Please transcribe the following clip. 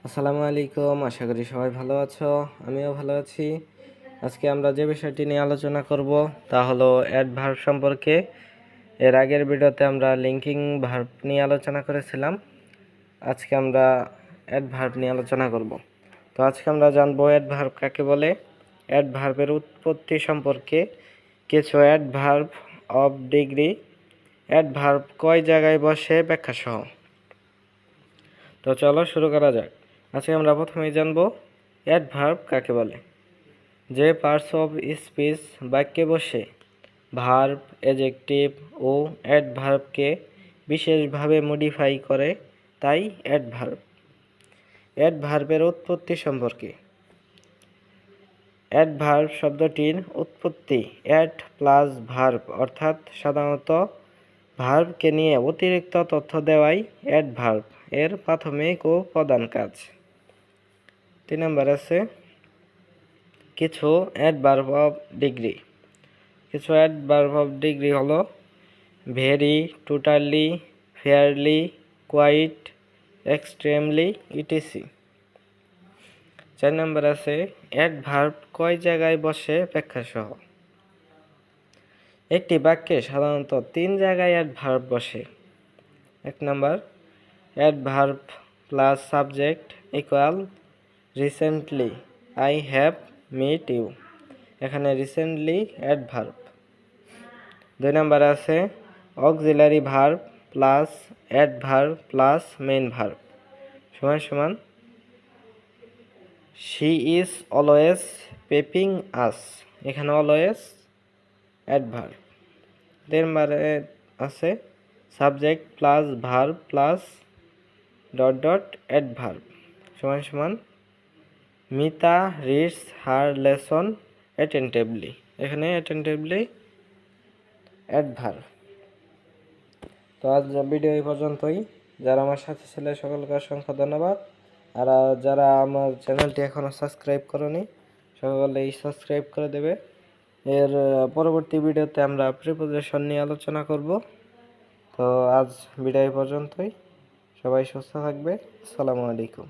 আসসালামু আলাইকুম, আশা করি সবাই ভালো আছো। আমিও ভালো আছি। আজকে আমরা যে বিষয়টি নিয়ে আলোচনা করব তা হলো অ্যাডভার্ব সম্পর্কে। এর আগের ভিডিওতে আমরা লিঙ্কিং ভার্ব নিয়ে আলোচনা করেছিলাম। আজকে আমরা অ্যাডভার্ব নিয়ে আলোচনা করব। তো আজকে আমরা জানবো অ্যাডভার্ব কাকে বলে, অ্যাডভার্বের উৎপত্তি সম্পর্কে, কিছু অ্যাডভার্ব অফ ডিগ্রি, অ্যাডভার্ব কয় জায়গায় বসে ব্যাখ্যা সহ। তো চলো শুরু করা যাক। আজকে আমরা প্রথমেই জানবো অ্যাডভার্ব কাকে বলে। যে পার্টস অফ স্পিচ বাক্যে বসে ভার্ব, অ্যাডজেক্টিভ ও অ্যাডভার্বকে বিশেষভাবে মডিফাই করে তাই অ্যাডভার্ব। অ্যাডভার্বের উৎপত্তি সম্পর্কে। অ্যাডভার্ব শব্দটির উৎপত্তি অ্যাড প্লাস ভার্ব, অর্থাৎ সাধারণত ভার্বকে নিয়ে অতিরিক্ত তথ্য দেওয়াই অ্যাডভার্ব এর প্রাথমিক ও প্রধান কাজ। 3 নম্বর আছে কিছু অ্যাডভার্ব অফ ডিগ্রি। কিছু অ্যাডভার্ব অফ ডিগ্রি হলো very, totally, fairly, quite, extremely, etc. 4 নম্বর আছে অ্যাডভার্ব কয় জায়গায় বসে ব্যাখ্যা সহ। একটি বাক্যে সাধারণত 3 জায়গায় অ্যাডভার্ব বসে। 1 number adverb plus subject equal recently I have meet you. এখানে রিসেন্টলি অ্যাডভার্ব। 2 নম্বর আছে auxiliary verb plus adverb plus main verb সমান সমান she is always pepping us. এখানে অলওয়েজ অ্যাডভার্ব। 3 নম্বরে আছে subject plus verb plus dot dot adverb সমান সমান Mita reads her lesson attentively. এখানে অ্যাটেন্টিভলি অ্যাডভার্ব। তো আজ ভিডিও এই পর্যন্তই। যারা আমার সাথে ছিলেন সকলকে অসংখ্য ধন্যবাদ। আর যারা আমার চ্যানেলটি এখনও সাবস্ক্রাইব করনি সকলেই সাবস্ক্রাইব করে দেবে। এর পরবর্তী ভিডিওতে আমরা প্রিপোজিশন নিয়ে আলোচনা করব। তো আজ ভিডিও এই পর্যন্তই। সবাই সুস্থ থাকবে। আসসালামু আলাইকুম।